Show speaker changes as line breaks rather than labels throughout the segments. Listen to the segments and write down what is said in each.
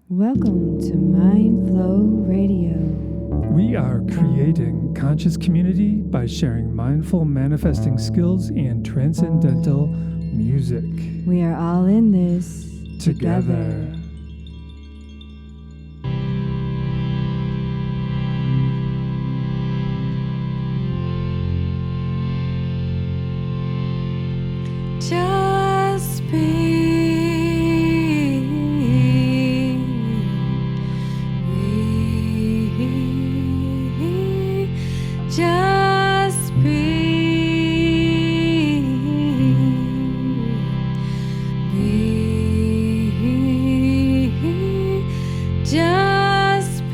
Welcome to Mindflow Radio.
We are creating conscious community by sharing mindful manifesting skills and transcendental music.
We are all in this together. Just be. Just be. Just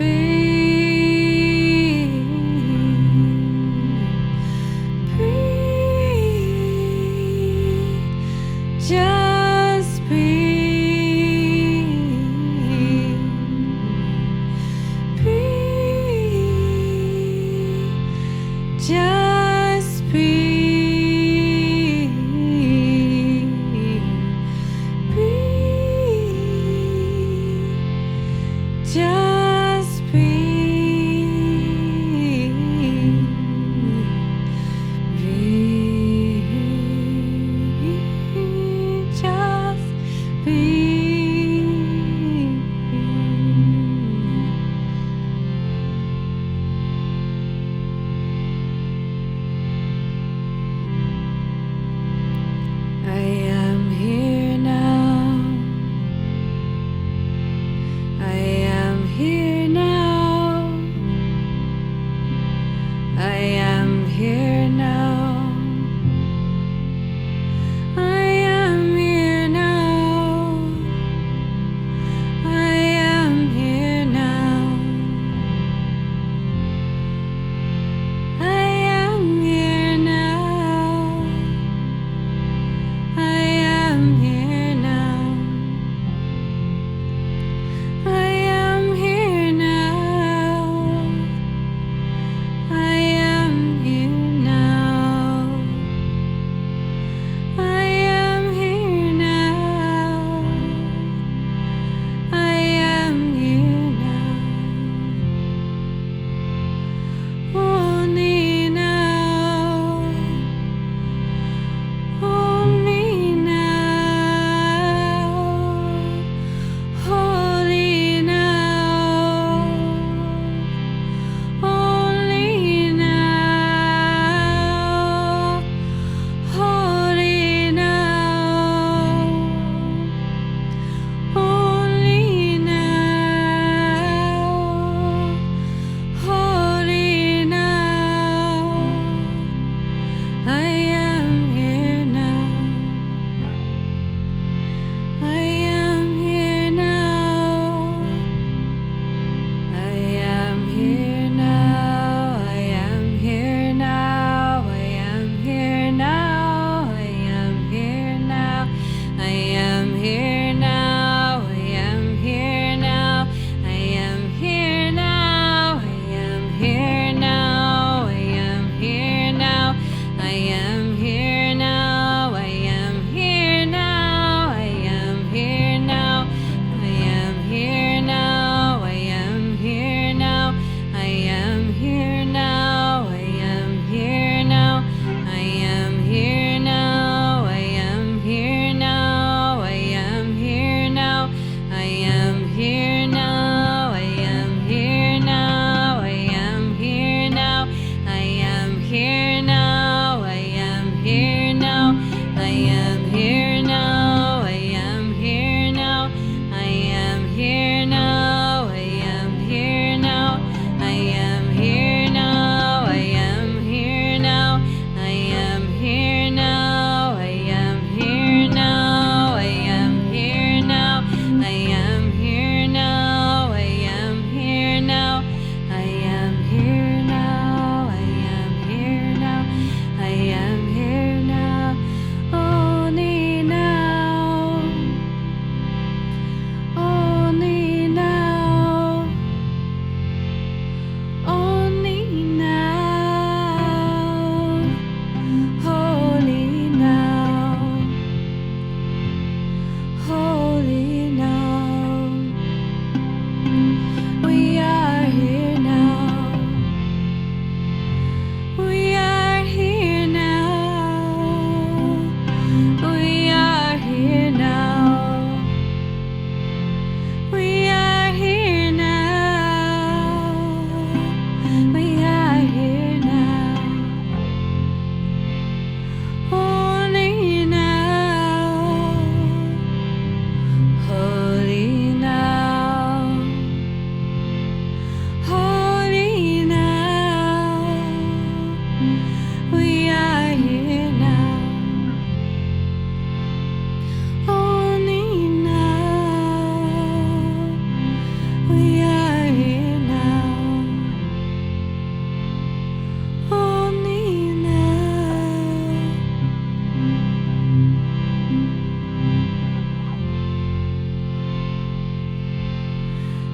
holy now.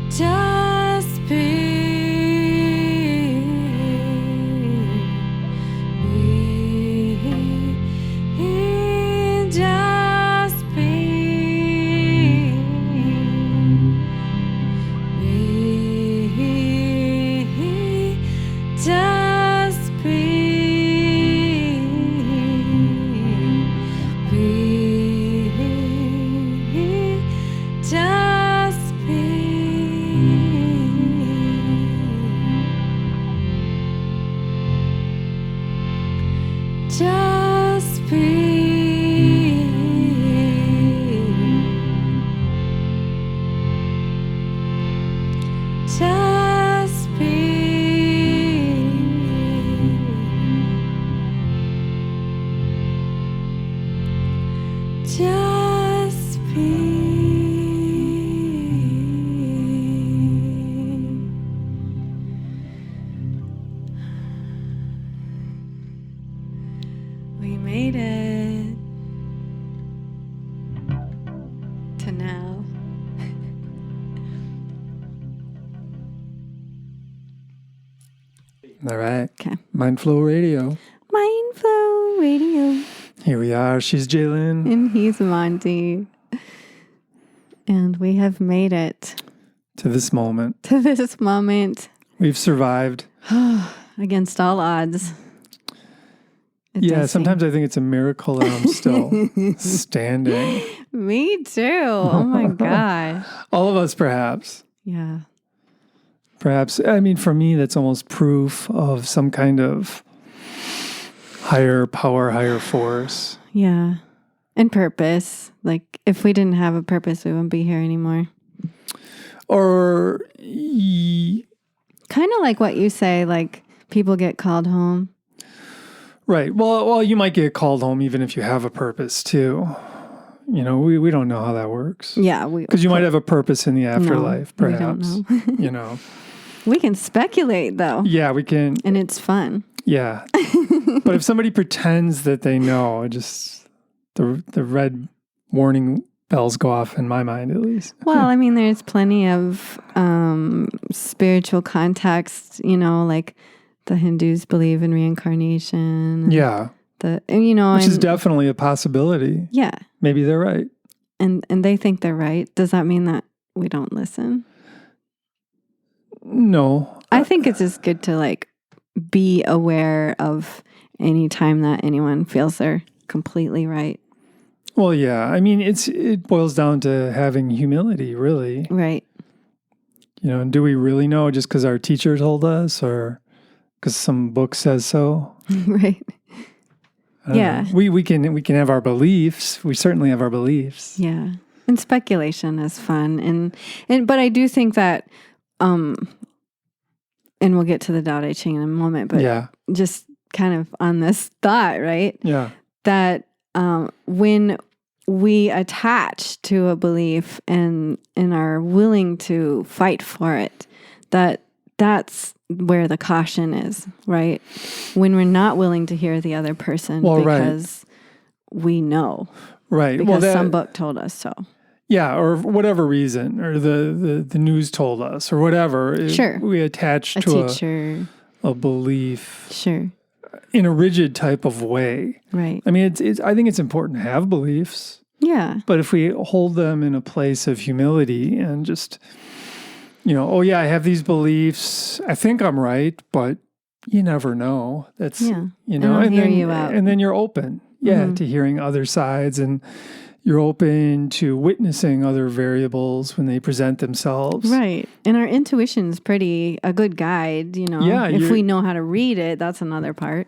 Just be. Just be. Just be. Just be. Just be. Just be. Just be. We made it to now.
All right.
Okay.
Mindflow Radio.
Mindflow Radio.
Here we are. She's Jalen.
And he's Monty. And we have made it
To this moment.
to this moment
We've survived.
against all odds. It
Yeah,
does
sometimes I think it's a miracle that I'm still standing.
seem- Me too. Oh my gosh.
All of us, perhaps.
Yeah.
Perhaps, I mean, for me, that's almost proof of some kind of higher power, higher force.
Yeah. And purpose. Like, if we didn't have a purpose, we wouldn't be here anymore.
Or,
Kind of like what you say, like, people get called home.
right. Well, you might get called home even if you have a purpose, too. You know, we don't know how that works.
Yeah.
Because you might have a purpose in the afterlife,
we
perhaps.
don't know.
You know.
We can speculate, though.
Yeah, we can.
And it's fun.
Yeah. But if somebody pretends that they know, it just the red warning bells go off in my mind, at least.
Well, I mean, there's plenty of spiritual context, you know, like the Hindus believe in reincarnation.
Yeah.
Which
is definitely a possibility.
Yeah.
Maybe they're right.
And they think they're right. Does that mean that we don't listen?
No.
I think it's just good to like be aware of any time that anyone feels they're completely right.
Well, yeah. I mean, it boils down to having humility, really.
Right.
You know, and do we really know just because our teacher told us or because some book says so?
Right. Yeah.
We can have our beliefs. We certainly have our beliefs.
Yeah. And speculation is fun. But I do think that and we'll get to the Tao Te Ching in a moment, but
yeah.
just kind of on this thought, right?
Yeah.
That when we attach to a belief and are willing to fight for it, that's where the caution is, right? When we're not willing to hear the other person because we know.
Right.
Because some book told us so.
Yeah, or whatever reason, or the news told us, or whatever.
Sure.
We attach
A
to
teacher.
a belief.
Sure.
In a rigid type of way.
Right.
I mean, I think it's important to have beliefs.
Yeah.
But if we hold them in a place of humility and just, you know, oh yeah, I have these beliefs. I think I'm right, but you never know. That's, you know,
and then you out.
And then you're open, to hearing other sides, and you're open to witnessing other variables when they present themselves.
Right. And our intuition's a good guide, you know.
Yeah.
If we know how to read it, that's another part.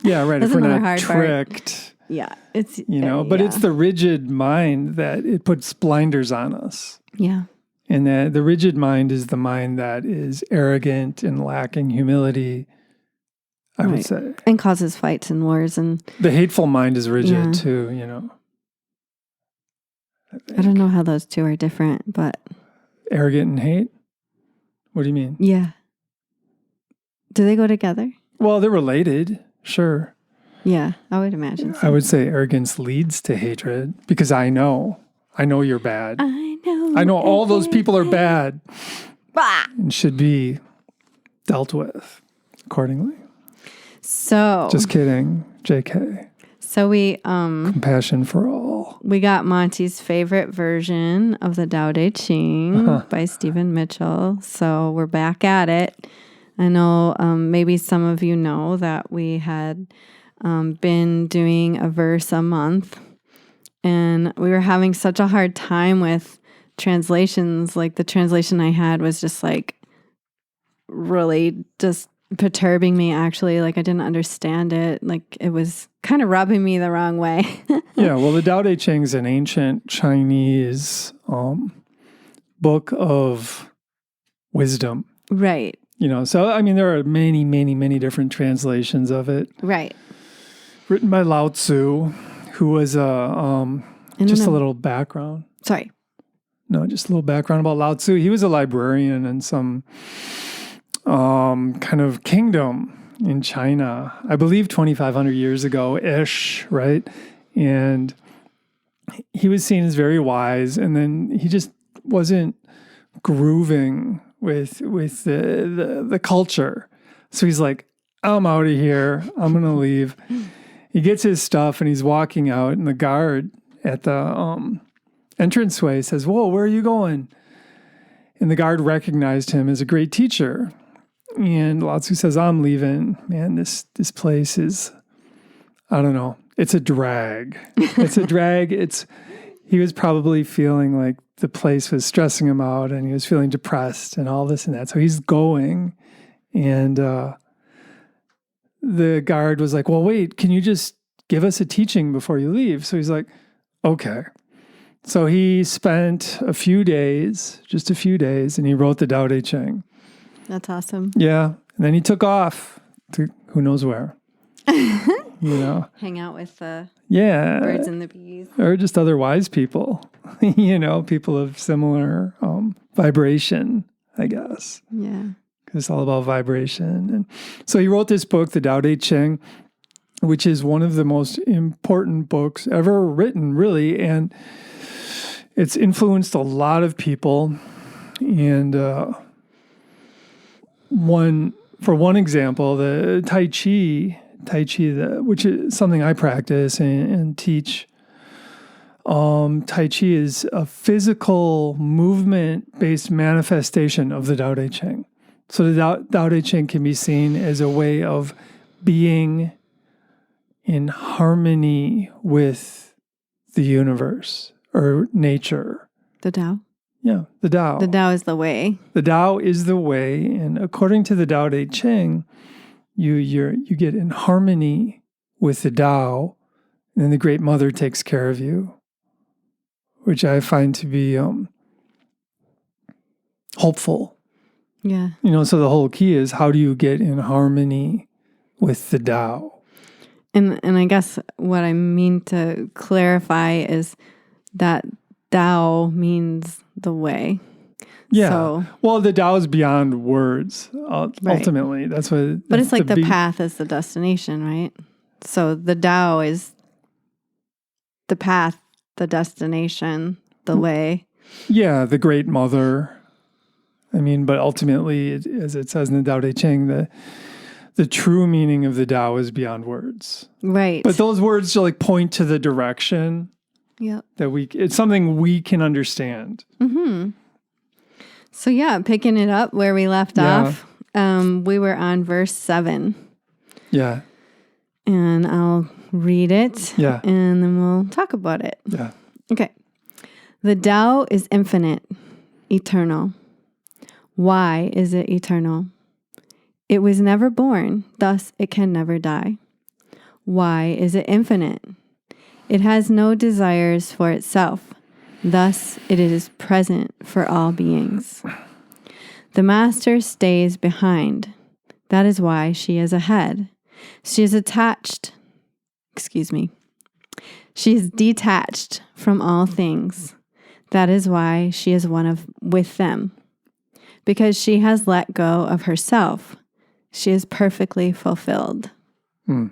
Yeah, right.
That's
if we're
another
not
hard
tricked.
Part. Yeah. It's,
but it's the rigid mind that it puts blinders on us.
Yeah.
And that the rigid mind is the mind that is arrogant and lacking humility, I would say.
And causes fights and wars. And
the hateful mind is rigid too, you know.
I don't know how those two are different, but...
Arrogant and hate? What do you mean?
Yeah. Do they go together?
Well, they're related, sure.
Yeah, I would imagine so.
I would say arrogance leads to hatred because I know you're bad.
I know
all those people are bad. and should be dealt with accordingly.
So
just kidding, JK.
So we
compassion for all.
We got Monty's favorite version of the Tao Te Ching by Stephen Mitchell. So we're back at it. I know maybe some of you know that we had been doing a verse a month, and we were having such a hard time with translations. Like the translation I had was just like really just perturbing me, actually. Like I didn't understand it. Like it was kind of rubbing me the wrong way.
Yeah, well, the Tao Te Ching is an ancient Chinese book of wisdom.
Right.
So I mean, there are many, many, many different translations of it.
Right.
Written by Lao Tzu, who was a little background.
Sorry.
No, just a little background about Lao Tzu. He was a librarian in some kind of kingdom in China, I believe 2,500 years ago-ish, right? And he was seen as very wise, and then he just wasn't grooving with the culture. So he's like, I'm out of here. I'm going to leave. He gets his stuff, and he's walking out, and the guard at the entranceway says, whoa, where are you going? And the guard recognized him as a great teacher. And Lao Tzu says, I'm leaving. Man, this place is, I don't know. It's a drag. It's a drag. He was probably feeling like the place was stressing him out, and he was feeling depressed and all this and that. So he's going, and the guard was like, well, wait, can you just give us a teaching before you leave? So he's like, okay. So he spent just a few days, and he wrote the Tao Te Ching.
That's awesome.
Yeah. And then he took off to who knows where.
Hang out with the birds and the bees.
Or just other wise people. People of similar vibration, I guess.
Yeah.
Because it's all about vibration. And so he wrote this book, the Tao Te Ching, which is one of the most important books ever written, really. And it's influenced a lot of people. And for one example, the Tai Chi, which is something I practice and teach. Tai Chi is a physical movement-based manifestation of the Tao Te Ching. So the Tao Te Ching can be seen as a way of being in harmony with the universe or nature.
The Tao?
Yeah, the Tao.
The Tao is the way.
The Tao is the way, and according to the Tao Te Ching, you get in harmony with the Tao, and then the Great Mother takes care of you, which I find to be hopeful.
Yeah.
So the whole key is, how do you get in harmony with the Tao?
And I guess what I mean to clarify is that Tao means the way.
Yeah.
So,
well, the Tao is beyond words, ultimately.
Right.
That's what...
But it's like the path is the destination, right? So the Tao is the path, the destination, the way.
Yeah, the Great Mother. I mean, but ultimately, as it says in the Tao Te Ching, the true meaning of the Tao is beyond words.
Right.
But those words point to the direction.
Yep.
It's something we can understand.
Mm-hmm. So picking it up where we left off, we were on verse 7.
Yeah.
And I'll read it.
Yeah.
And then we'll talk about it.
Yeah.
Okay. The Tao is infinite, eternal. Why is it eternal? It was never born, thus it can never die. Why is it infinite? It has no desires for itself, thus it is present for all beings. The Master stays behind. That is why she is ahead. She is She is detached from all things. That is why she is with them. Because she has let go of herself, she is perfectly fulfilled.
All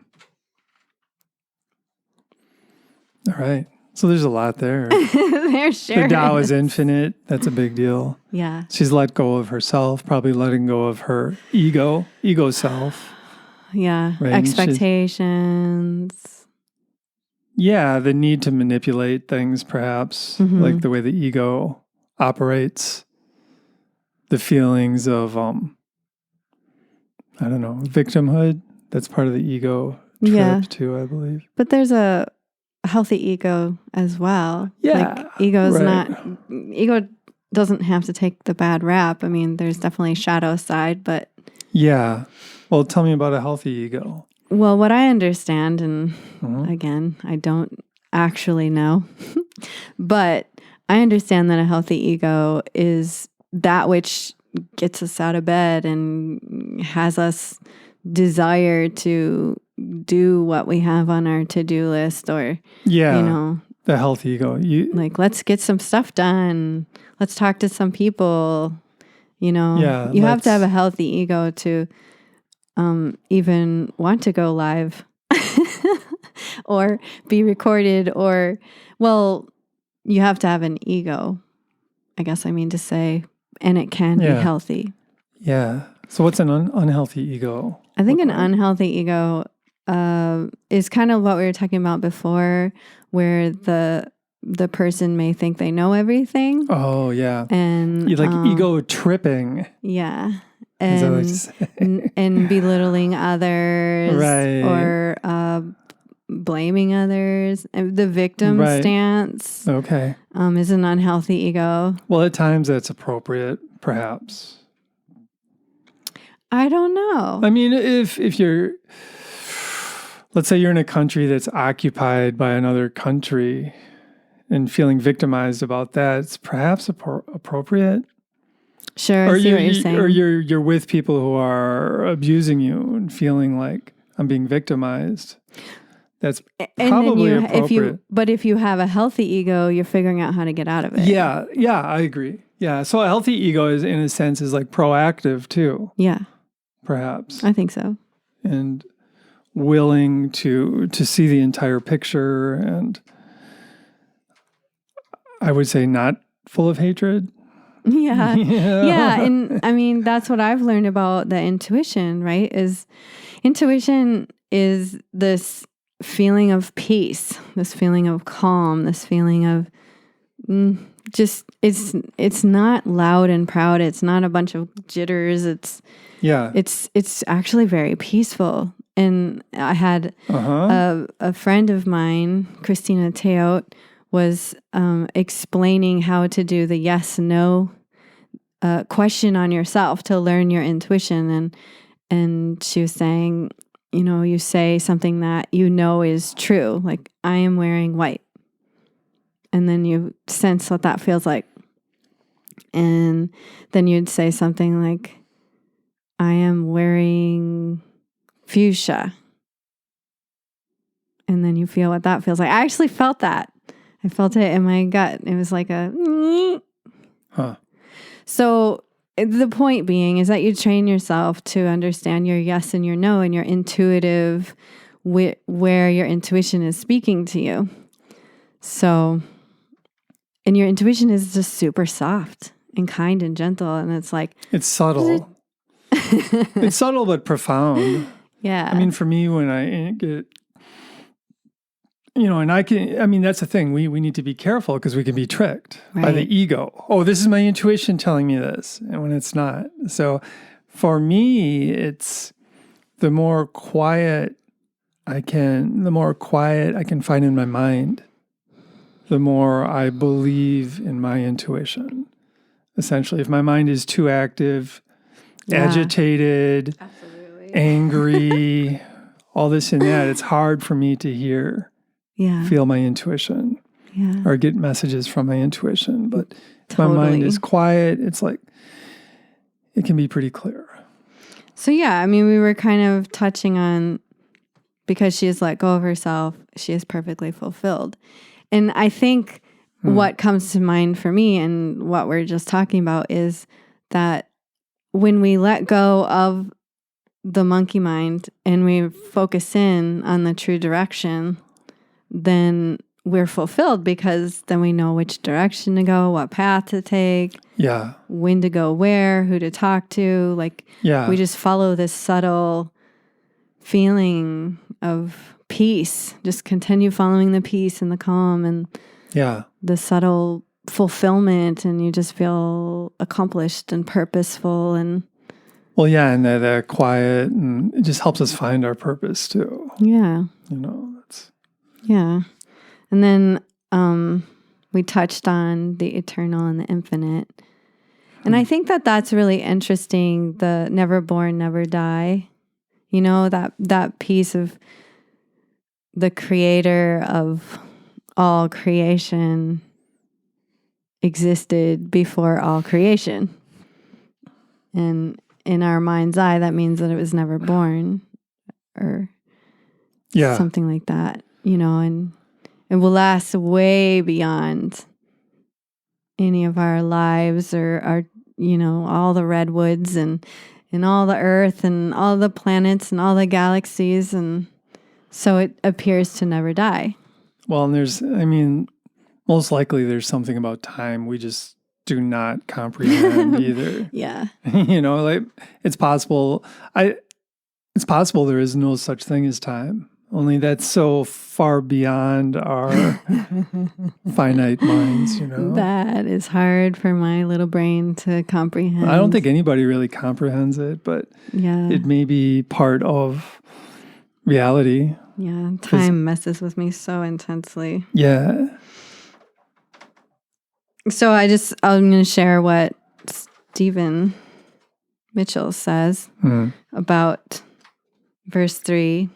right. So there's a lot there.
There sure
The Tao is
is.
infinite. That's a big deal.
Yeah.
She's let go of herself, probably letting go of her ego self.
Yeah.
Right, and
Expectations.
Yeah, the need to manipulate things, perhaps, like the way the ego operates. The feelings of, I don't know, victimhood. That's part of the ego trip too, I believe.
But there's a healthy ego as well.
Yeah.
Like ego doesn't have to take the bad rap. I mean, there's definitely a shadow side, but
yeah. Well, tell me about a healthy ego.
well, what I understand, and again, I don't actually know, but I understand that a healthy ego is that which gets us out of bed and has us desire to do what we have on our to-do list, or
the healthy ego.
Like, let's get some stuff done. Let's talk to some people. You have to have a healthy ego to even want to go live or be recorded, or, well, you have to have an ego, I guess I mean to say, and it can be healthy.
Yeah. So what's an unhealthy ego?
I think an unhealthy ego is kind of what we were talking about before, where the person may think they know everything.
Oh, yeah.
And
you like ego tripping.
Yeah. And belittling others,
right,
or blaming others. And the victim stance is an unhealthy ego.
Well, at times that's appropriate, perhaps.
I don't know.
I mean, if you're, let's say you're in a country that's occupied by another country and feeling victimized about that, it's perhaps appropriate.
Sure, I see what you're saying.
Or you're with people who are abusing you and feeling like I'm being victimized. That's probably appropriate.
But if you have a healthy ego, you're figuring out how to get out of it.
Yeah, I agree. Yeah, so a healthy ego is, in a sense, is like proactive too.
Yeah.
Perhaps.
I think so.
And willing to see the entire picture, and I would say not full of hatred.
Yeah. Yeah. And I mean, that's what I've learned about the intuition, right? Intuition is this feeling of peace, this feeling of calm, this feeling of just, it's not loud and proud. It's not a bunch of jitters. It's actually very peaceful. And I had a friend of mine, Christina Teot, was explaining how to do the yes/no question on yourself to learn your intuition, and she was saying, you say something that is true, like, I am wearing white, and then you sense what that feels like, and then you'd say something like, I am wearing fuchsia, and then you feel what that feels like. I actually felt that. I felt it in my gut. It was like a... So the point being is that you train yourself to understand your yes and your no, and your intuitive, where your intuition is speaking to you. So, and your intuition is just super soft and kind and gentle. And it's like... It's
subtle. It's subtle but profound.
Yeah.
I mean, for me, when I get... and that's the thing. We need to be careful because we can be tricked by the ego. Oh, this is my intuition telling me this, and when it's not. So for me, it's the more quiet I can find in my mind, the more I believe in my intuition. Essentially, if my mind is too active, agitated, angry, all this and that, it's hard for me to feel my intuition, or get messages from my intuition. But if my mind is quiet, it's like, it can be pretty clear. So
we were kind of touching on, because she has let go of herself, she is perfectly fulfilled. And I think what comes to mind for me, and what we're just talking about, is that when we let go of the monkey mind and we focus in on the true direction, then we're fulfilled because then we know which direction to go, what path to take,
Yeah.
when to go where, who to talk to. Like,
Yeah.
we just follow this subtle feeling of peace. Just continue following the peace and the calm and
Yeah.
the subtle fulfillment, and you just feel accomplished and purposeful. And
Well, yeah, and that quiet, and it just helps us find our purpose too.
yeah.
That's
Yeah. And then we touched on the eternal and the infinite. And I think that that's really interesting, the never born, never die. That piece of the creator of all creation existed before all creation. And in our mind's eye, that means that it was never born or something like that, and it will last way beyond any of our lives or our, all the redwoods and all the earth and all the planets and all the galaxies. And so it appears to never die.
Well, and most likely there's something about time we just do not comprehend either.
Yeah.
Like it's possible there is no such thing as time. Only that's so far beyond our finite minds,
That is hard for my little brain to comprehend.
I don't think anybody really comprehends it, but it may be part of reality.
Yeah, time messes with me so intensely.
Yeah.
So I'm going to share what Stephen Mitchell says about verse 3.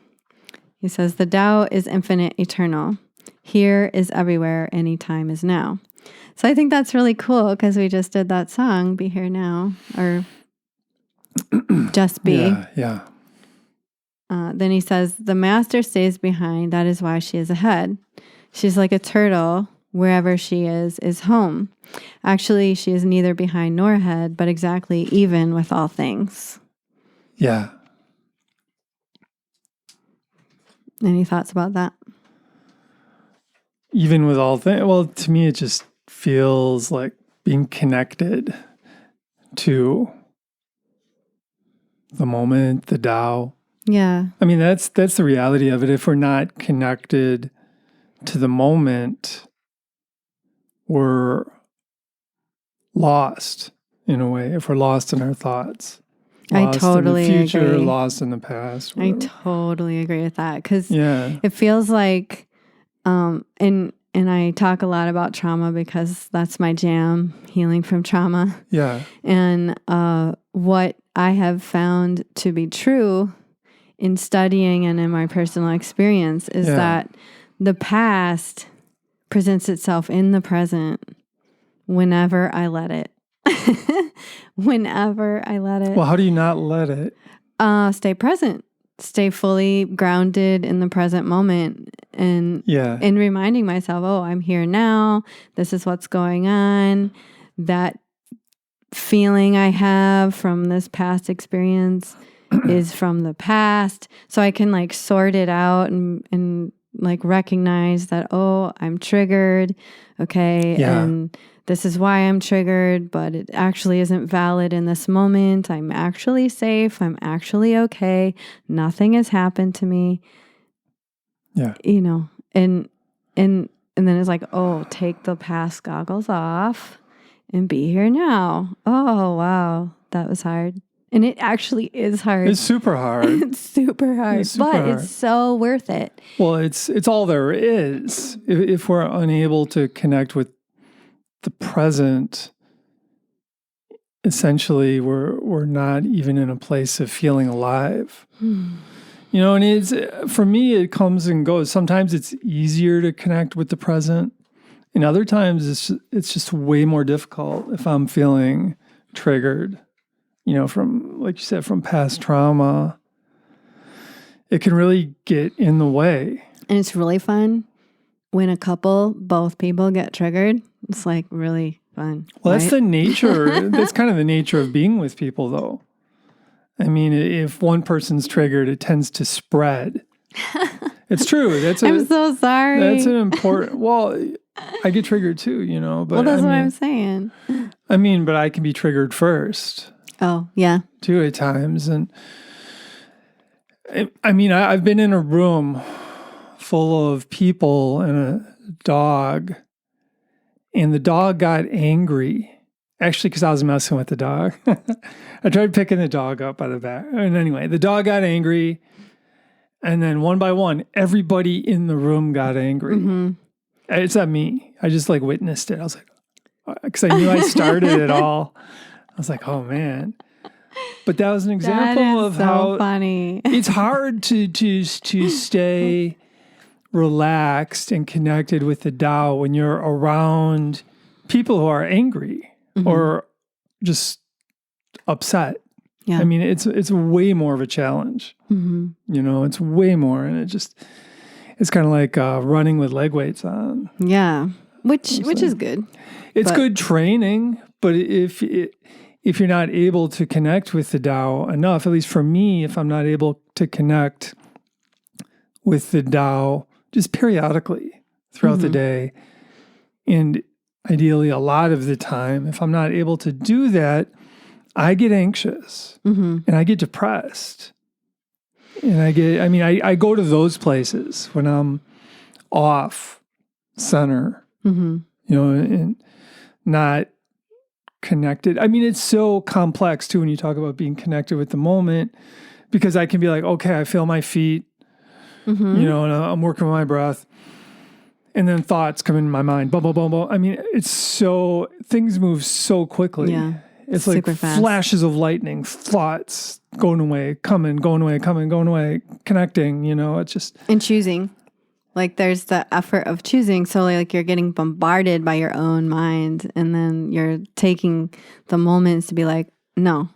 He says, the Tao is infinite, eternal. Here is everywhere, any time is now. So I think that's really cool because we just did that song, Be Here Now, or Just Be.
Yeah.
Then he says, the master stays behind. That is why she is ahead. She's like a turtle. Wherever she is home. Actually, she is neither behind nor ahead, but exactly even with all things.
Yeah.
Any thoughts about that?
Even with all things, well, to me, it just feels like being connected to the moment, the Tao.
Yeah.
That's the reality of it. If we're not connected to the moment, we're lost in a way. If we're lost in our thoughts.
I totally
in the future,
agree.
Lost in the past.
Whatever. I totally agree with that because
yeah.
It feels like, and I talk a lot about trauma because that's my jam, healing from trauma.
Yeah.
And what I have found to be true in studying and in my personal experience is that the past presents itself in the present whenever I let it. Whenever I let it.
Well, how do you not let it?
Stay present. Stay fully grounded in the present moment and reminding myself, oh, I'm here now. This is what's going on. That feeling I have from this past experience is from the past. So I can like sort it out and like recognize that, oh, I'm triggered. Okay.
Yeah.
And this is why I'm triggered, but it actually isn't valid in this moment. I'm actually safe. I'm actually okay. Nothing has happened to me.
Yeah.
And then it's like, oh, take the past goggles off and be here now. Oh, wow. That was hard. And it actually is hard.
It's super hard.
It's super hard, it's so worth it.
Well, it's all there is. If we're unable to connect with the present, essentially we're not even in a place of feeling alive. And it's, for me, it comes and goes. Sometimes it's easier to connect with the present, and other times it's just way more difficult if I'm feeling triggered. From, like you said, from past trauma, it can really get in the way.
And it's really fun when both people get triggered. It's like really fun.
Well,
right?
That's the nature. That's kind of the nature of being with people, though. If one person's triggered, it tends to spread. It's true.
I'm so sorry.
That's an important. Well, I get triggered too, but
well, that's what I'm saying.
I mean, but I can be triggered first.
Oh, yeah.
Too at times, and I mean, I've been in a room full of people and a dog, and the dog got angry. Actually, because I was messing with the dog. I tried picking the dog up by the back. And anyway, the dog got angry. And then one by one, everybody in the room got angry. Mm-hmm. It's not me. I just witnessed it. I was like, because I knew I started it all. I was like, oh man. But that was an example of how
funny.
It's hard to stay relaxed and connected with the Tao when you're around people who are angry. Mm-hmm. Or just upset. Yeah. I mean, it's way more of a challenge. Mm-hmm. It's way more. And it's kind of like running with leg weights on.
Yeah. Which is good.
It's good training. But if you're not able to connect with the Tao enough, at least for me, if I'm not able to connect with the Tao just periodically throughout the day, and ideally a lot of the time, if I'm not able to do that, I get anxious and I get depressed. And I go to those places when I'm off center, and not connected. I mean, it's so complex too when you talk about being connected with the moment, because I can be like, okay, I feel my feet, and I'm working with my breath. And then thoughts come in my mind. Boom, boom, boom, boom. I mean, things move so quickly. Yeah. It's like flashes of lightning, thoughts going away, coming, going away, coming, going away, connecting, it's just.
And choosing. There's the effort of choosing. So you're getting bombarded by your own mind, and then you're taking the moments to be like, no,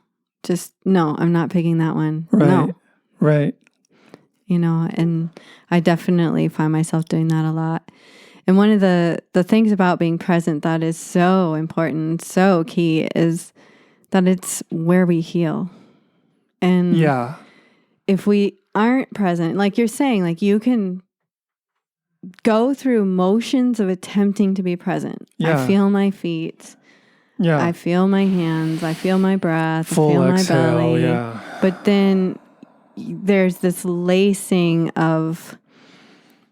I'm not picking that one.
Right.
No.
Right.
And I definitely find myself doing that a lot. And one of the things about being present that is so important, so key, is that it's where we heal. And if we aren't present, like you're saying, you can go through motions of attempting to be present. Yeah. I feel my feet. Yeah. I feel my hands. I feel my breath.
Full
I feel
exhale,
my belly.
Yeah.
But then there's this lacing of,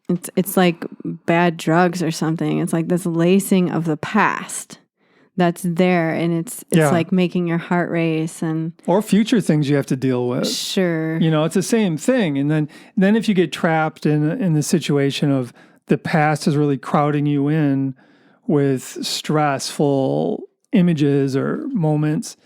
it's like bad drugs or something. It's like this lacing of the past that's there, and it's like making your heart race, or
future things you have to deal with.
Sure.
It's the same thing. And then if you get trapped in the situation of the past is really crowding you in with stressful images or moments,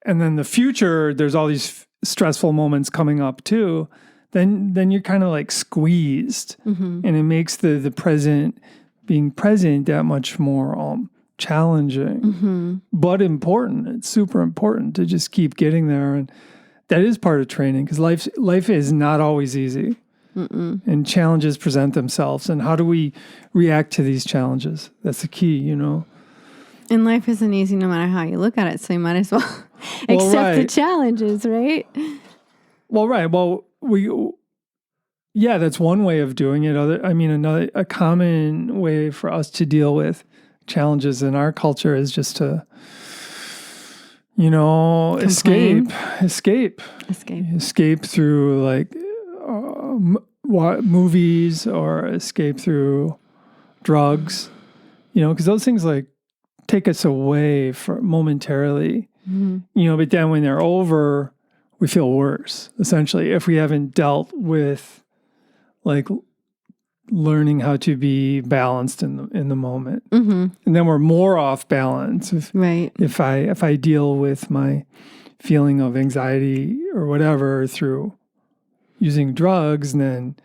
and then the future, there's all these stressful moments coming up too, then you're kind of squeezed, and it makes the present, being present, that much more challenging, but important. It's super important to just keep getting there, and that is part of training, because life is not always easy. And challenges present themselves, and how do we react to these challenges? That's the key,
And life isn't easy no matter how you look at it, so you might as well accept the challenges, right?
Well, right. Well, that's one way of doing it. A common way for us to deal with challenges in our culture is just to, escape through movies, or escape through drugs, because those things take us away for momentarily, but then when they're over, we feel worse, essentially, if we haven't dealt with learning how to be balanced in the moment. And then we're more off balance if I deal with my feeling of anxiety or whatever through using drugs, and then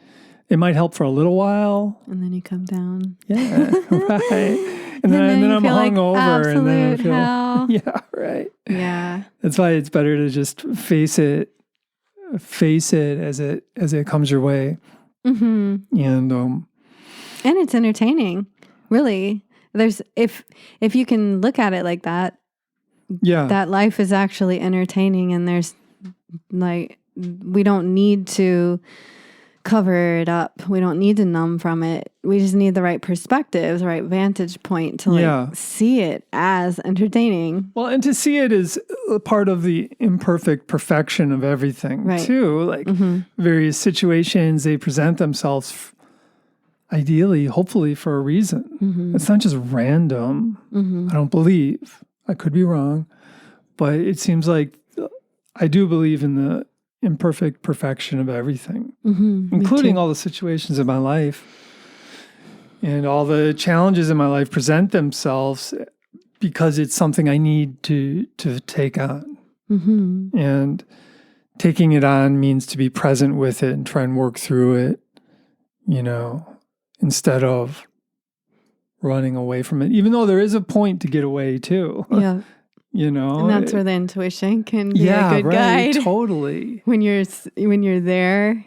it might help for a little while,
and then you come down.
Yeah. Right. And then I'm hungover, and then I feel
hell.
Yeah, right.
Yeah.
That's why it's better to just face it as it comes your way. And
it's entertaining, really. There's if you can look at it like that, that life is actually entertaining, and there's we don't need to cover it up. We don't need to numb from it. We just need the right perspective, the right vantage point to like see it as entertaining.
Well, and to see it as a part of the imperfect perfection of everything too. Like various situations, they present themselves ideally, hopefully for a reason. It's not just random. I don't believe. I could be wrong. But it seems like I do believe in the imperfect perfection of everything, including all the situations in my life. And all the challenges in my life present themselves because it's something I need to take on. And taking it on means to be present with it and try and work through it, instead of running away from it, even though there is a point to get away too.
Yeah. And that's where the intuition can be a good guide.
Totally.
When you're there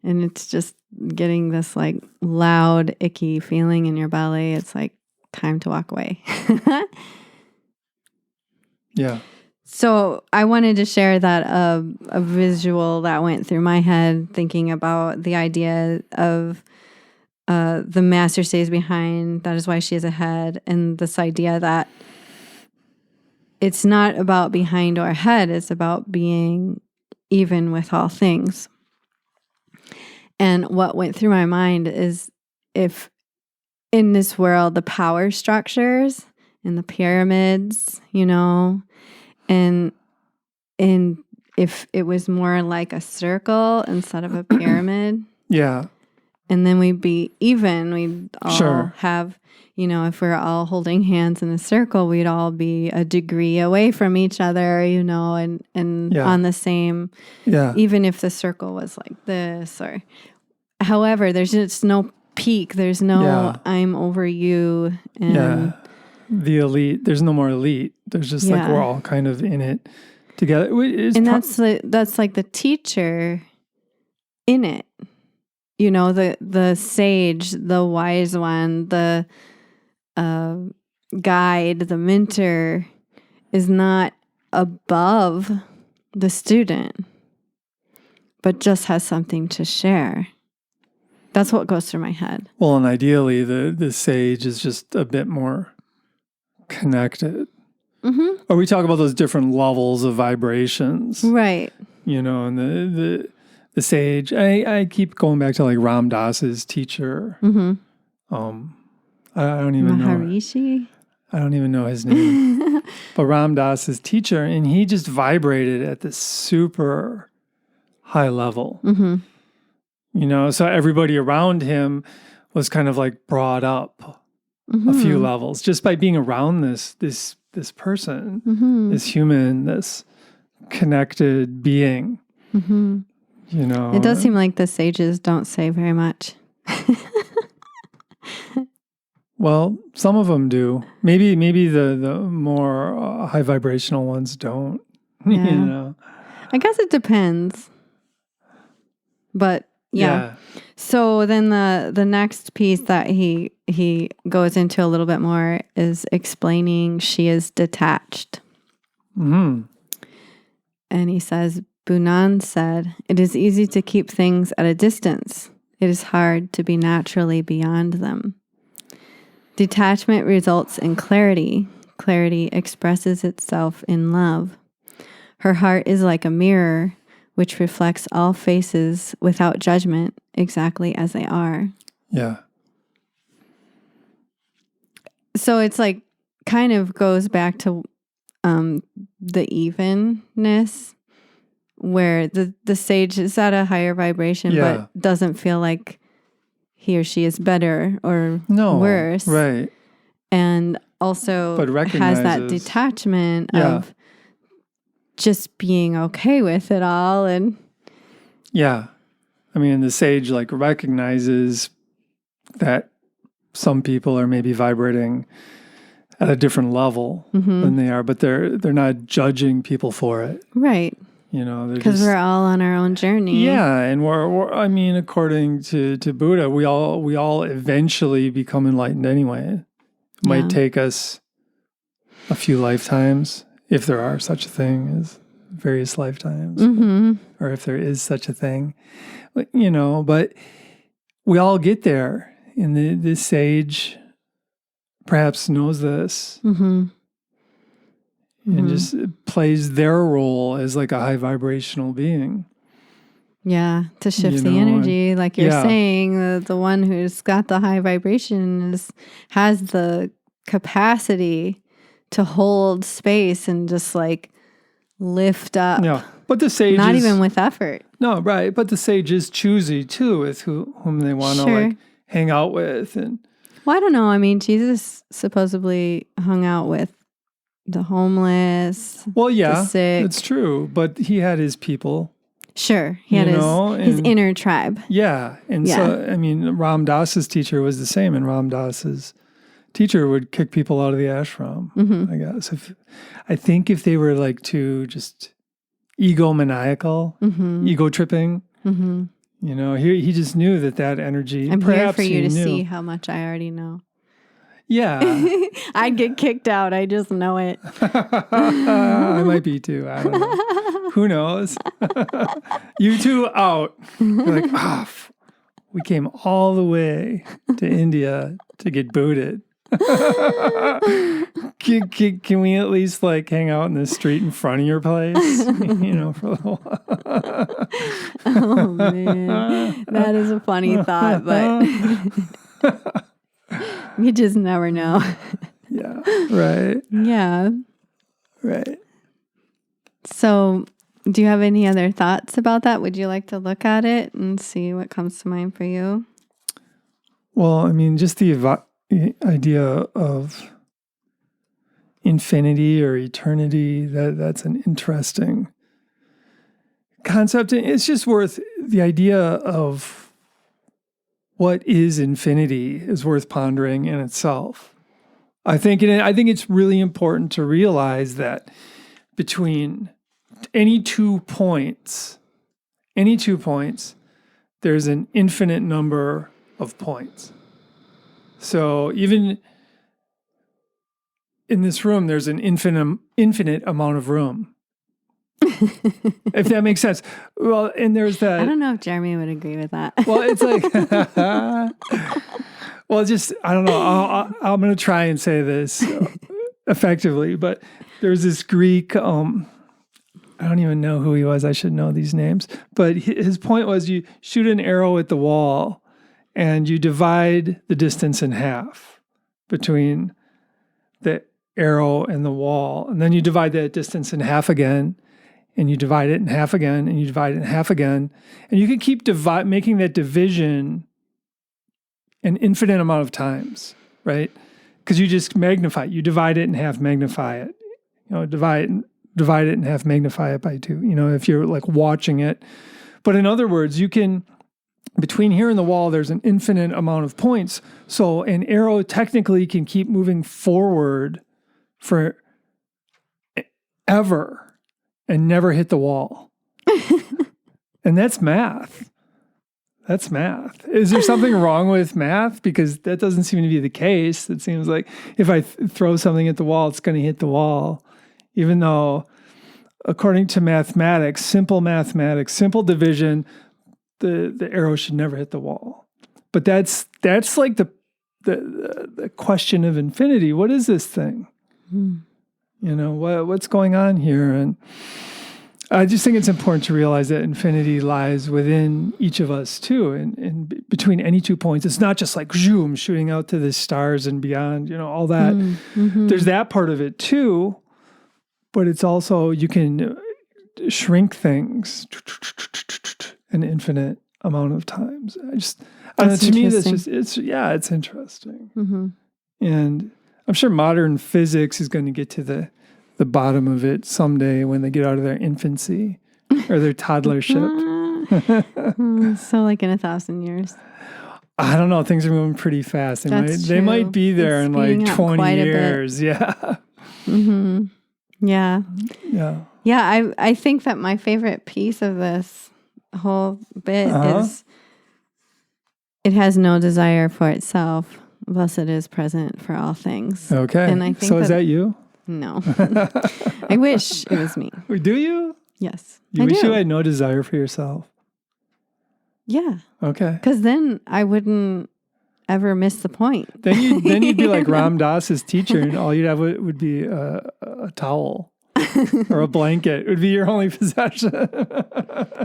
and it's just getting this like loud, icky feeling in your belly, it's like time to walk away.
Yeah.
So I wanted to share that a visual that went through my head thinking about the idea of the master stays behind, that is why she is ahead, and this idea that it's not about behind or ahead, it's about being even with all things. And what went through my mind is if in this world, the power structures and the pyramids, and if it was more like a circle instead of a pyramid.
Yeah.
And then we'd be even. We'd all have, if we're all holding hands in a circle, we'd all be a degree away from each other, and on the same, even if the circle was like this or however, there's just no peak. There's no I'm over you. And
the elite, there's no more elite. There's just like we're all kind of in it together.
And that's like the teacher in it. The sage, the wise one, the guide, the mentor is not above the student, but just has something to share. That's what goes through my head.
Well, and ideally, the sage is just a bit more connected. Or we talk about those different levels of vibrations.
Right.
And the sage, I keep going back to like Ram Dass's teacher. I don't even
Maharishi?
I don't even know his name. But Ram Dass's teacher, and he just vibrated at this super high level. So everybody around him was kind of like brought up a few levels just by being around this person, this human, this connected being.
It does seem like the sages don't say very much.
Well, some of them do. Maybe the more high vibrational ones don't.
I guess it depends. But yeah. So then the next piece that he goes into a little bit more is explaining she is detached. And he says, Bunan said, "It is easy to keep things at a distance. It is hard to be naturally beyond them. Detachment results in clarity. Clarity expresses itself in love. Her heart is like a mirror, which reflects all faces without judgment, exactly as they are."
Yeah.
So it's like kind of goes back to the evenness, where the sage is at a higher vibration, but doesn't feel like he or she is better or worse.
Right.
And also has that detachment of just being okay with it all. And
I mean, the sage like recognizes that some people are maybe vibrating at a different level than they are, but they're not judging people for it.
Right. Because we're all on our own journey.
Yeah, and we're I mean, according to Buddha, we all eventually become enlightened anyway. It might take us a few lifetimes, if there are such a thing as various lifetimes,
Mm-hmm.
or if there is such a thing. But we all get there. And the sage perhaps knows this
Mm-hmm.
and just plays their role as like a high vibrational being.
Yeah, to shift
You
the
know,
energy, like you're
yeah.
saying, the one who's got the high vibration has the capacity to hold space and just like lift up.
Yeah. But the sage
Not
is,
even with effort.
no, right. But the sage is choosy too with whom they want to
Sure.
like hang out with. And
Well, I don't know. I mean, Jesus supposedly hung out with the homeless,
well, yeah,
the sick.
it's true. But he had his people.
Sure. He had his inner tribe.
Yeah. And so, I mean, Ram Dass's teacher was the same. And Ram Dass's teacher would kick people out of the ashram, I guess. I think if they were like too just egomaniacal, ego tripping, he just knew that energy.
I'm
perhaps
here for you to
knew.
see how much I already know.
Yeah.
I'd get kicked out. I just know it.
I might be too. I don't know. Who knows? You two out. You're like, we came all the way to India to get booted. Can we at least like hang out in the street in front of your place? For a little while.
Oh man, that is a funny thought, but you just never know.
Yeah. Right.
Yeah.
Right.
So, do you have any other thoughts about that? Would you like to look at it and see what comes to mind for you?
Well, I mean, just the idea of infinity or eternity, that's an interesting concept. It's just worth the idea of what is infinity is worth pondering in itself. I think it's really important to realize that between any 2 points, there's an infinite number of points. So even in this room, there's an infinite amount of room. If that makes sense. Well, and there's that.
I don't know if Jeremy would agree with that.
Well, it's like, I don't know. I'm going to try and say this effectively, but there's this Greek, I don't even know who he was. I should know these names. But his point was you shoot an arrow at the wall and you divide the distance in half between the arrow and the wall. And then you divide that distance in half again, and you divide it in half again, and you divide it in half again. And you can keep making that division an infinite amount of times, right? Because you just magnify it. You divide it in half, magnify it. Divide it in half, magnify it by 2, if you're like watching it. But in other words, you can, between here and the wall, there's an infinite amount of points. So an arrow technically can keep moving forward for ever and never hit the wall. And that's math. That's math. Is there something wrong with math? Because that doesn't seem to be the case. It seems like if I throw something at the wall, it's going to hit the wall. Even though, according to mathematics, simple division, the arrow should never hit the wall. But that's like the question of infinity. What is this thing? What's going on here? And I just think it's important to realize that infinity lies within each of us too, and between any 2 points. It's not just like zoom shooting out to the stars and beyond. All that.
Mm-hmm.
There's that part of it too. But it's also, you can shrink things an infinite amount of times. I don't know, to me, it's interesting.
Mm-hmm.
And I'm sure modern physics is going to get to the bottom of it someday when they get out of their infancy or their toddlership.
So like in 1,000 years.
I don't know. Things are moving pretty fast. They might be there in like 20 years. Yeah.
Mm-hmm. Yeah.
Yeah.
Yeah. I think that my favorite piece of this whole bit is it has no desire for itself, thus it is present for all things.
Okay.
And I think
so is that you?
No. I wish it was me.
Do you?
Yes.
You
I
wish
do.
you had no desire for yourself.
Yeah.
Okay.
Because then I wouldn't ever miss the point.
Then you'd be like Ram Dass's teacher, and all you'd have would be a towel or a blanket. It would be your only possession.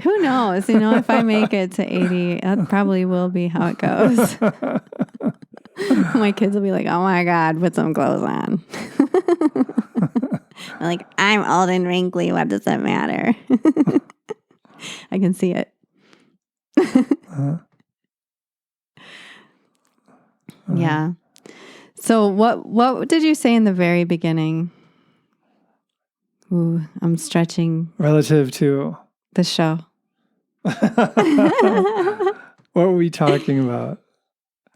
Who knows? If I make it to 80, that probably will be how it goes. My kids will be like, oh my God, put some clothes on. I'm like, I'm old and wrinkly. What does that matter? I can see it. Yeah. So what did you say in the very beginning? Ooh, I'm stretching
Relative to
the show.
what were we talking about?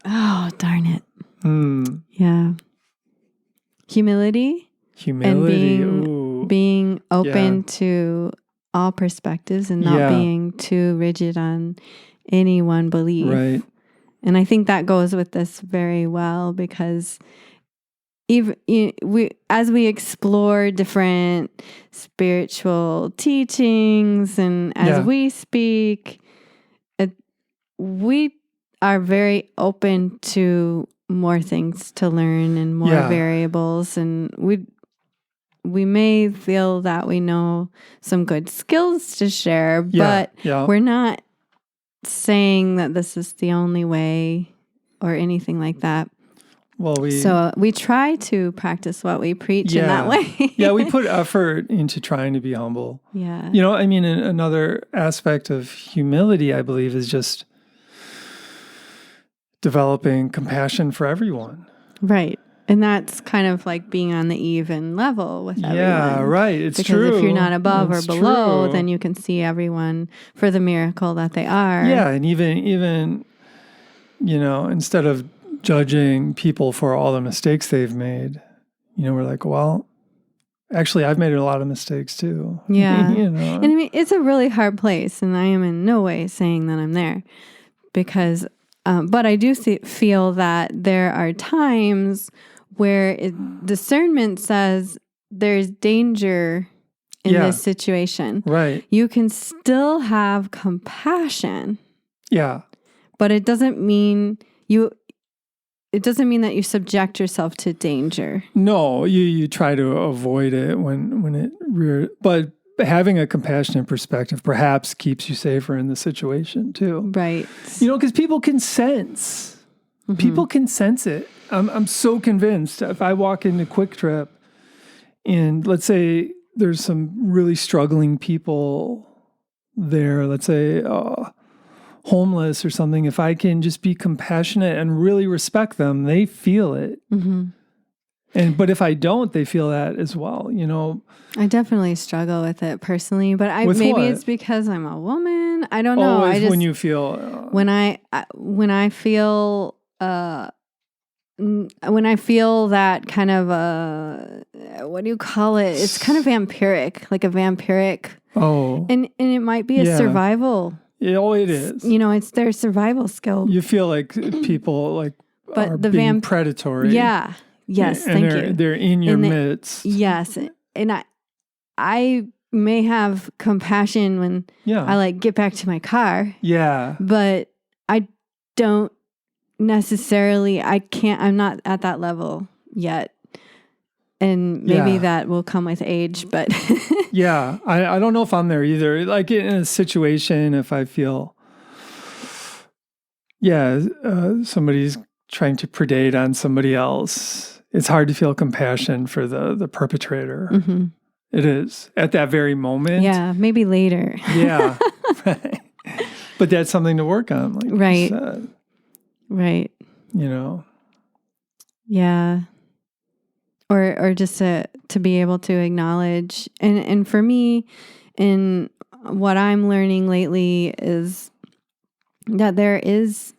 Oh, darn it.
Hmm.
Yeah. Humility.
Humility.
And being open to all perspectives and not being too rigid on any one belief.
Right.
And I think that goes with this very well because as we explore different spiritual teachings and as we speak, we are very open to more things to learn and more variables, and we may feel that we know some good skills to share, but we're not saying that this is the only way or anything like that.
Well,
we try to practice what we preach in that way.
We put effort into trying to be humble.
Yeah.
Another aspect of humility, I believe, is just developing compassion for everyone.
Right. And that's kind of like being on the even level with everyone.
Yeah, right. It's true.
Because if you're not above or below, then you can see everyone for the miracle that they are.
Yeah, and even instead of judging people for all the mistakes they've made, we're like, well, actually, I've made a lot of mistakes too.
Yeah. And I mean, it's a really hard place, and I am in no way saying that I'm there because, but I do feel that there are times where discernment says there's danger in this situation.
Right.
You can still have compassion.
Yeah.
But it doesn't mean that you subject yourself to danger.
No, you try to avoid it when it but having a compassionate perspective perhaps keeps you safer in the situation too.
Right.
Because people can sense. Mm-hmm. People can sense it. I'm so convinced if I walk into Quick Trip and let's say there's some really struggling people there, let's say homeless or something, if I can just be compassionate and really respect them, they feel it. Mm-hmm. But if I don't, they feel that as well.
I definitely struggle with it personally, but it's because I'm a woman. I don't know.
When you feel
when I feel that kind of what do you call it? It's kind of vampiric, like a vampiric. Oh, and it might be a survival.
It is.
It's their survival skill.
You feel like people are being predatory.
Yeah. Yes.
Thank you. They're in your midst.
Yes, and I may have compassion when I get back to my car.
Yeah.
But I don't necessarily. I'm not at that level yet. And maybe that will come with age, but
yeah, I don't know if I'm there either. Like in a situation, if I feel, somebody's trying to predate on somebody else, it's hard to feel compassion for the perpetrator. Mm-hmm. It is at that very moment.
Yeah, maybe later.
Yeah, right. But that's something to work on, like
right,
you said.
Right. Yeah. Or just to be able to acknowledge. And for me, in what I'm learning lately is that there is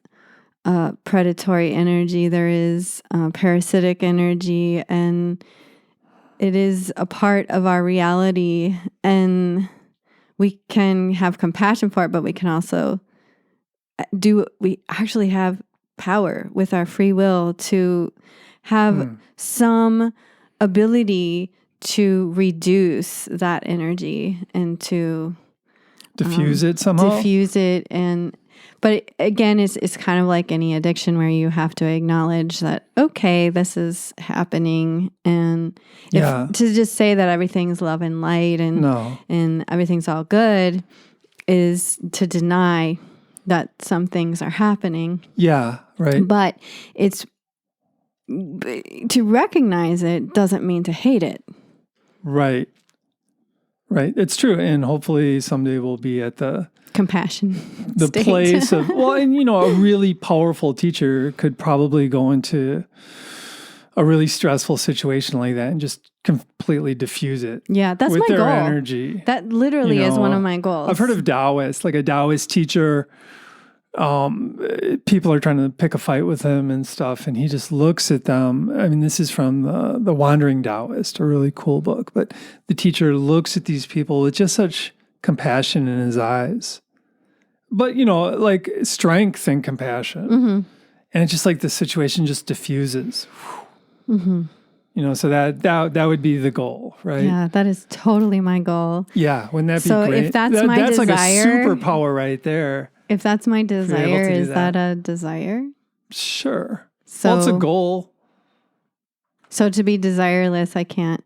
predatory energy, there is parasitic energy, and it is a part of our reality. And we can have compassion for it, but we can also we actually have power with our free will to have some ability to reduce that energy and to
diffuse it somehow.
Diffuse it. But again, it's kind of like any addiction where you have to acknowledge that, okay, this is happening. And to just say that everything's love and light and everything's all good is to deny that some things are happening.
Yeah, right.
But to recognize it doesn't mean to hate it.
Right. Right. It's true. And hopefully someday we'll be at the
compassion state.
Place of, well, and a really powerful teacher could probably go into a really stressful situation like that and just completely diffuse it.
Yeah, that's
with
my
their
goal.
Energy.
That literally is one of my goals.
I've heard of Taoists, like a Taoist teacher. People are trying to pick a fight with him and stuff, and he just looks at them. I mean, this is from the Wandering Taoist, a really cool book. But the teacher looks at these people with just such compassion in his eyes. But, like strength and compassion.
Mm-hmm.
And it's just like the situation just diffuses. Mm-hmm. So that would be the goal, right?
Yeah, that is totally my goal.
Yeah, wouldn't that be
so
great?
If that's my
that's
desire,
like a superpower right there.
If that's my desire, is that a desire?
Sure.
So,
well, it's a goal.
So to be desireless, I can't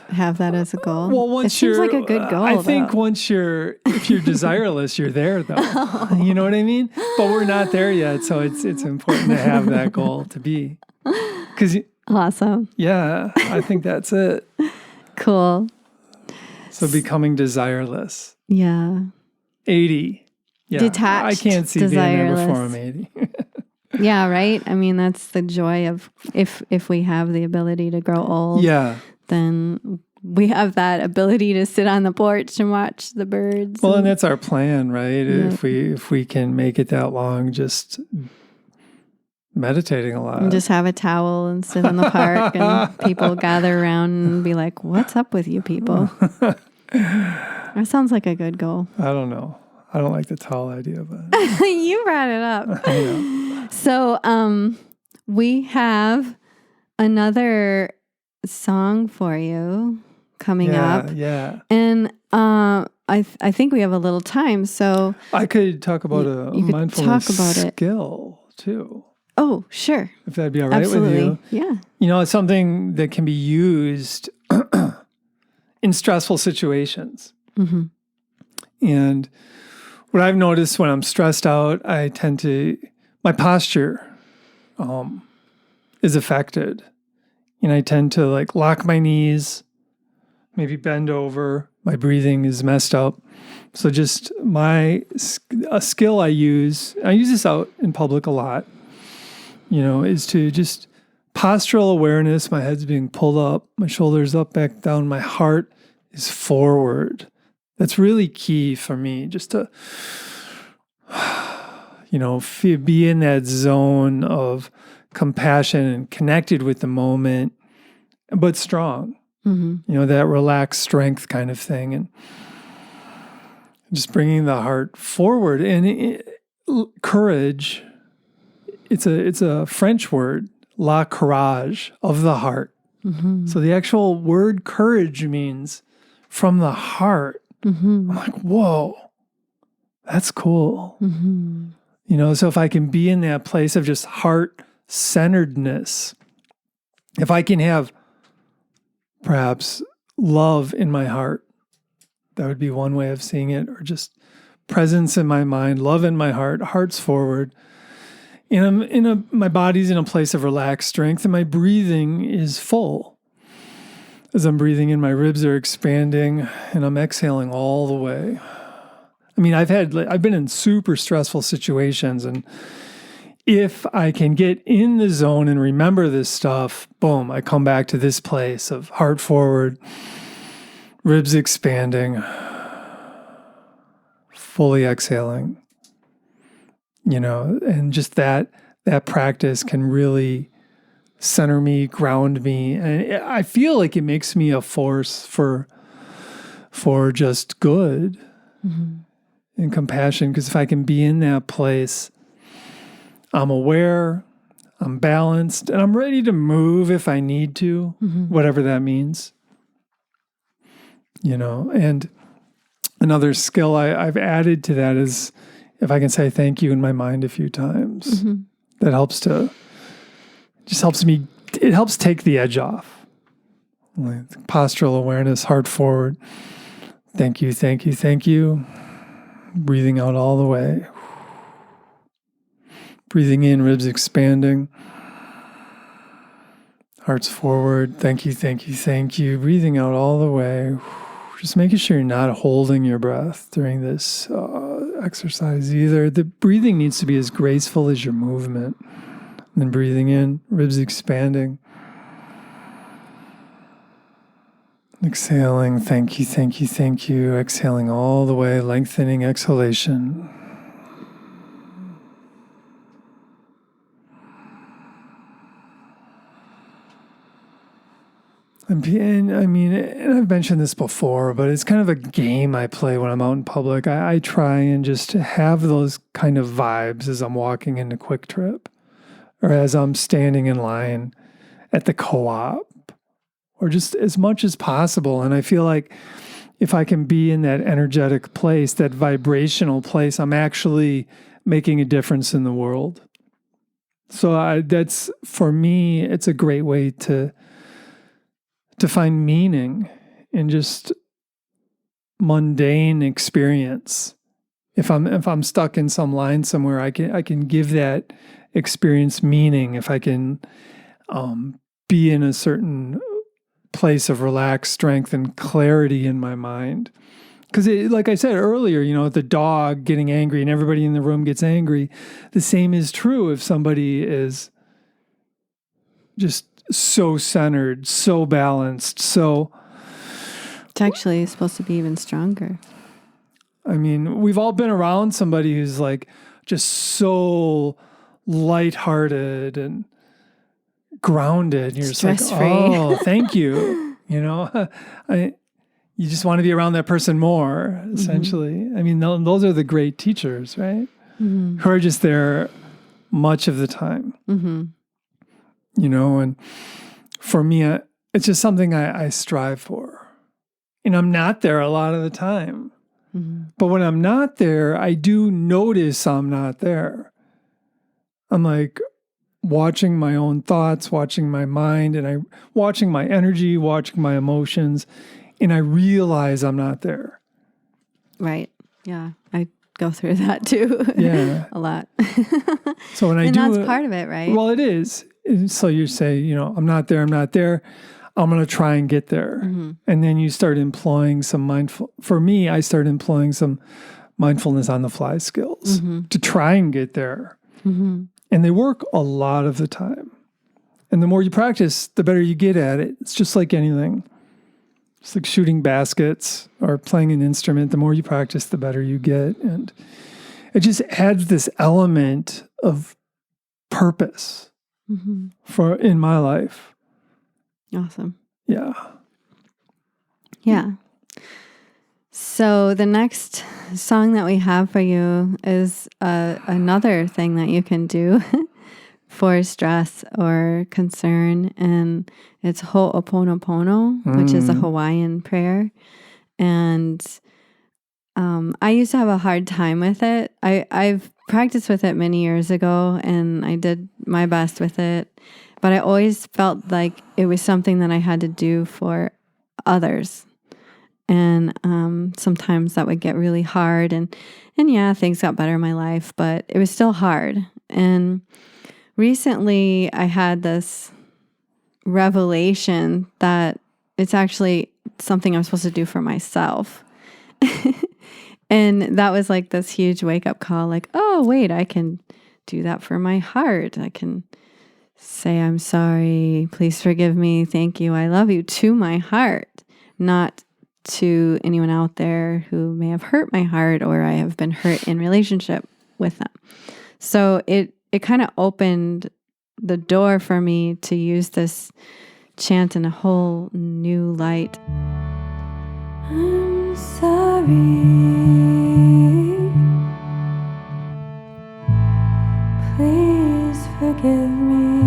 have that as a goal.
Well, once
it seems like a good goal.
I think if you're desireless, you're there though. Oh. You know what I mean? But we're not there yet, so it's important to have that goal to be.
Awesome.
Yeah, I think that's it.
Cool.
So becoming desireless.
Yeah.
80. Yeah.
Detached.
I can't see being there before I'm 80.
Yeah, right? I mean, that's the joy of if we have the ability to grow old.
Yeah.
Then we have that ability to sit on the porch and watch the birds.
Well, and that's our plan, right?
Yeah.
If we can make it that long, just meditating a lot.
And just have a towel and sit in the park and people gather around and be like, what's up with you people? That sounds like a good goal.
I don't know. I don't like the towel idea, but
you brought it up.
Yeah.
So we have another song for you coming up.
Yeah.
And I think we have a little time, so
I could talk about
you could
mindfulness
talk about
skill too.
Oh, sure.
If that'd be all right
Absolutely.
with you.
Yeah.
It's something that can be used in stressful situations.
Mm-hmm.
And what I've noticed when I'm stressed out, my posture is affected. And I tend to like lock my knees, maybe bend over. My breathing is messed up. So just a skill I use this out in public a lot, is to just postural awareness. My head's being pulled up, my shoulders up, back down. My heart is forward. That's really key for me, just to, be in that zone of compassion and connected with the moment, but strong. Mm-hmm. That relaxed strength kind of thing. And just bringing the heart forward. And courage, it's a French word, la courage, of the heart. Mm-hmm. So the actual word courage means from the heart. Mm-hmm. I'm like, whoa, that's cool. Mm-hmm. So if I can be in that place of just heart-centeredness, if I can have perhaps love in my heart, that would be one way of seeing it, or just presence in my mind, love in my heart, heart's forward. And I'm my body's in a place of relaxed strength, and my breathing is full. As I'm breathing in, my ribs are expanding, and I'm exhaling all the way. I mean, I've been in super stressful situations, and if I can get in the zone and remember this stuff, boom, I come back to this place of heart forward, ribs expanding, fully exhaling, and just that practice can really center me, ground me. And I feel like it makes me a force for just good and compassion. Because if I can be in that place, I'm aware, I'm balanced, and I'm ready to move if I need to, whatever that means. And another skill I've added to that is if I can say thank you in my mind a few times. That helps it helps take the edge off. Like postural awareness, heart forward. Thank you, thank you, thank you. Breathing out all the way. Breathing in, ribs expanding. Hearts forward. Thank you, thank you, thank you. Breathing out all the way. Just making sure you're not holding your breath during this exercise either. The breathing needs to be as graceful as your movement. And then breathing in, ribs expanding. Exhaling, thank you, thank you, thank you. Exhaling all the way, lengthening exhalation. And I've mentioned this before, but it's kind of a game I play when I'm out in public. I try and just have those kind of vibes as I'm walking into Quick Trip or as I'm standing in line at the co-op or just as much as possible. And I feel like if I can be in that energetic place, that vibrational place, I'm actually making a difference in the world. So that's, for me, it's a great way to find meaning in just mundane experience. If I'm stuck in some line somewhere, I can give that experience meaning. If I can be in a certain place of relaxed strength and clarity in my mind. Because like I said earlier, the dog getting angry and everybody in the room gets angry. The same is true if somebody is just so centered, so balanced, so...
It's actually supposed to be even stronger.
We've all been around somebody who's like just so lighthearted and grounded. You're just like, oh, thank you. You just want to be around that person more, essentially. Those are the great teachers, right? Who are just there much of the time. And for me, it's just something I strive for. And I'm not there a lot of the time. But when I'm not there, I do notice I'm not there. I'm like watching my own thoughts, watching my mind, and watching my energy, watching my emotions, and I realize I'm not there. Right.
Yeah. I go through that too.
Yeah.
A lot.
So when
and that's part of it, right?
Well, it is. So you say, I'm not there. I'm going to try and get there. And then you start employing for me, I started employing some mindfulness on the fly skills to try and get there. And they work a lot of the time. And the more you practice, the better you get at it. It's just like anything. It's like shooting baskets or playing an instrument. The more you practice, the better you get. And it just adds this element of purpose in my life.
Awesome.
Yeah.
Yeah. So the next song that we have for you is another thing that you can do for stress or concern, and it's Ho'oponopono, which is a Hawaiian prayer. And I used to have a hard time with it. I've practiced with it many years ago, and I did my best with it. But I always felt like it was something that I had to do for others. And sometimes that would get really hard. And yeah, things got better in my life, but it was still hard. And recently I had this revelation that it's actually something I'm supposed to do for myself. And that was like this huge wake-up call, like, oh, wait, I can do that for my heart. I can say, I'm sorry, please forgive me, thank you, I love you, to my heart, not to anyone out there who may have hurt my heart or I have been hurt in relationship with them. So it kind of opened the door for me to use this chant in a whole new light. I'm sorry. Please forgive me.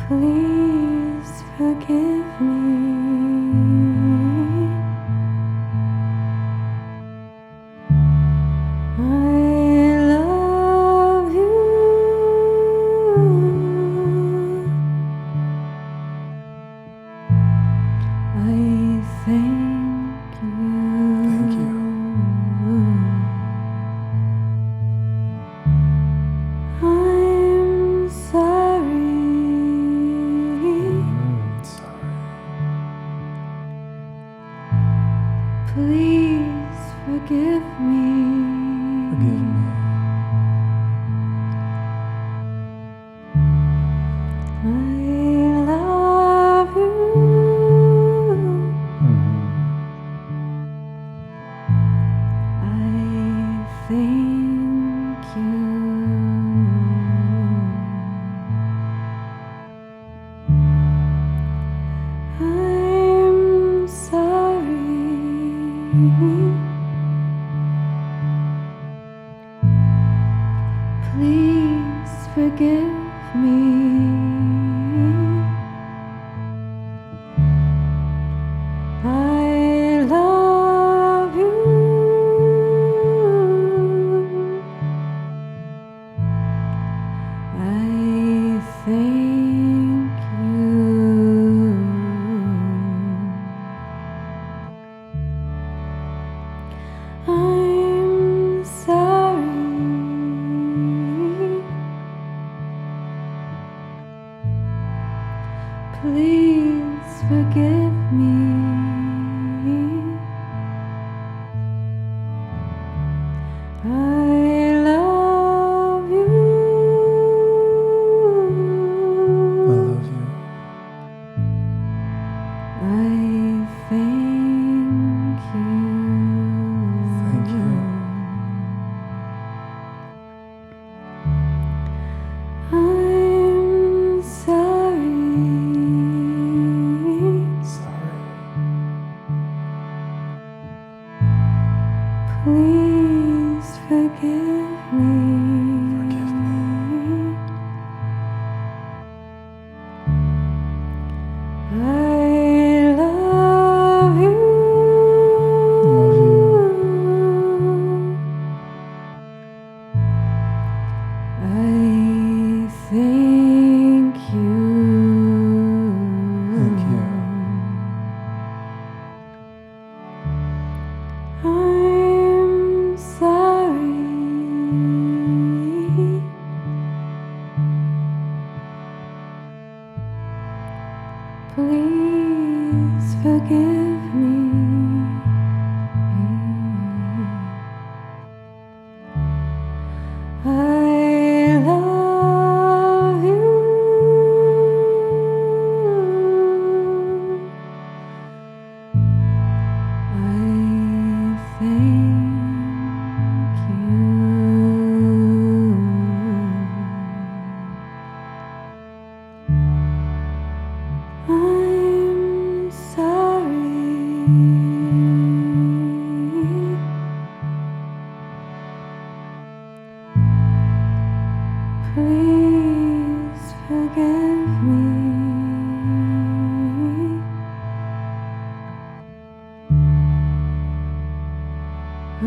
Please forgive me. I love you. I thank you.
Thank you.
I'm sorry.
Sorry.
Please forgive me.
Forgive me.
I love you. I thank you. I'm sorry. Please forgive me. I love you. I thank you. I'm sorry. Please forgive me. I love you.
I love you.
I thank you.
Thank you.
I'm sorry.
Sorry.
Please forgive me.
Forgive me.
I love you.
Love you.
I thank you.
Thank you.
I'm sorry. Please forgive me. I love you. I thank you. I'm sorry. Please forgive me. I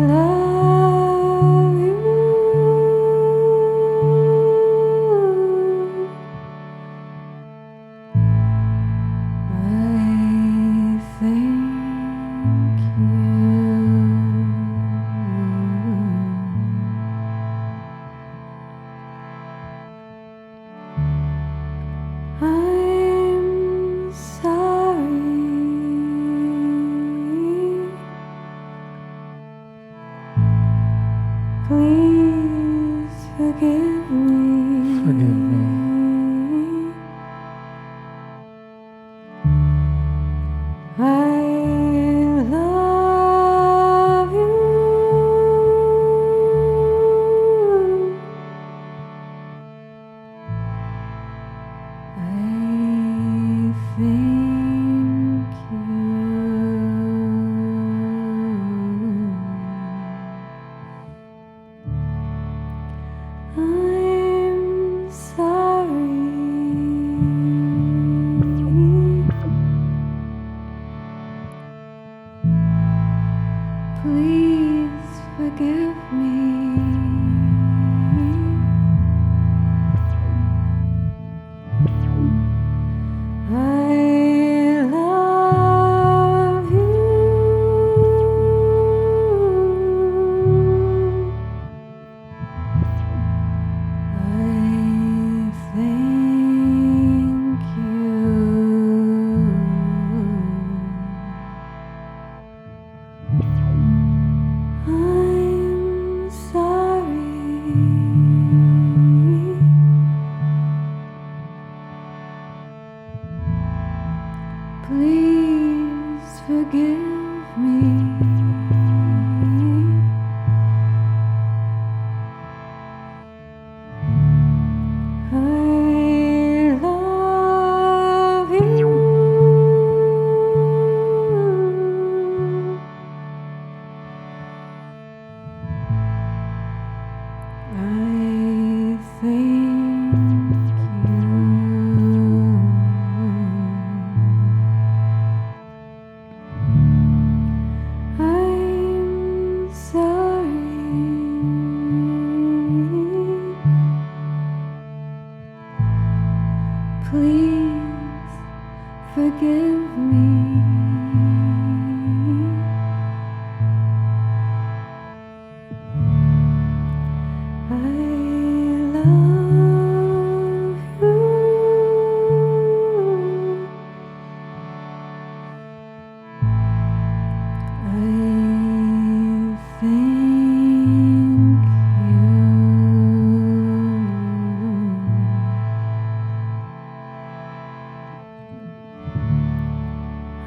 love you. I thank you. Please forgive me. I love you. I thank you. I'm sorry. Please forgive me. I love you. I thank you.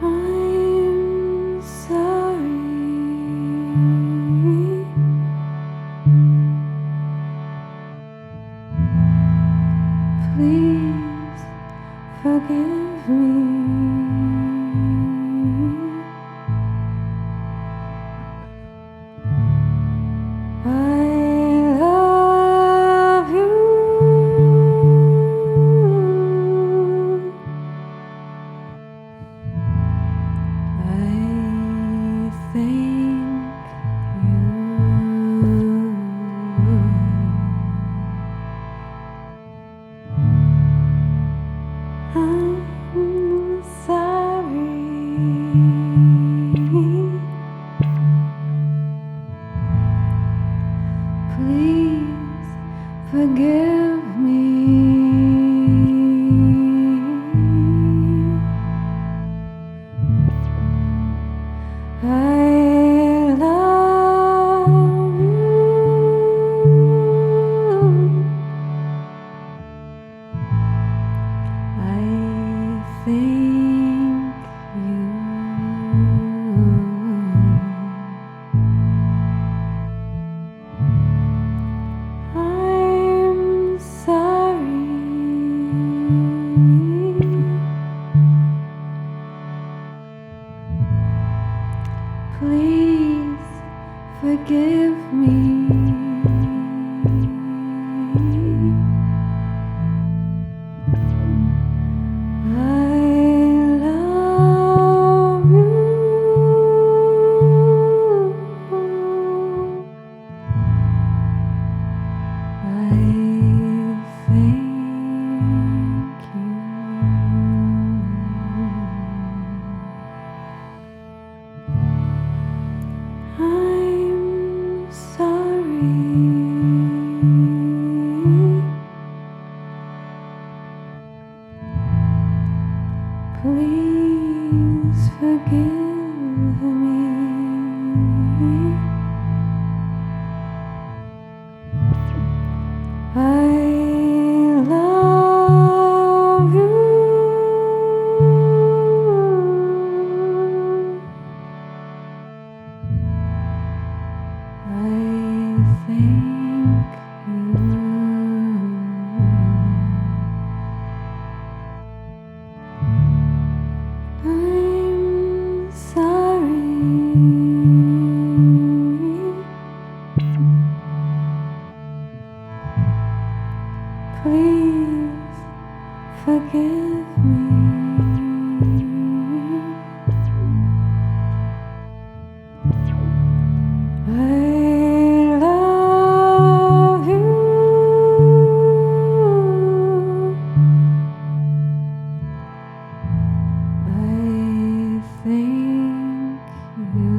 I'm sorry. Please forgive me. I love you. I thank you. I'm sorry. Please forgive me. I love you. I thank you. I'm sorry. Please forgive me. I love you. I thank you. I'm sorry. Please forgive me. I love you. I thank you. I'm sorry. Please forgive me. I love you. I thank you.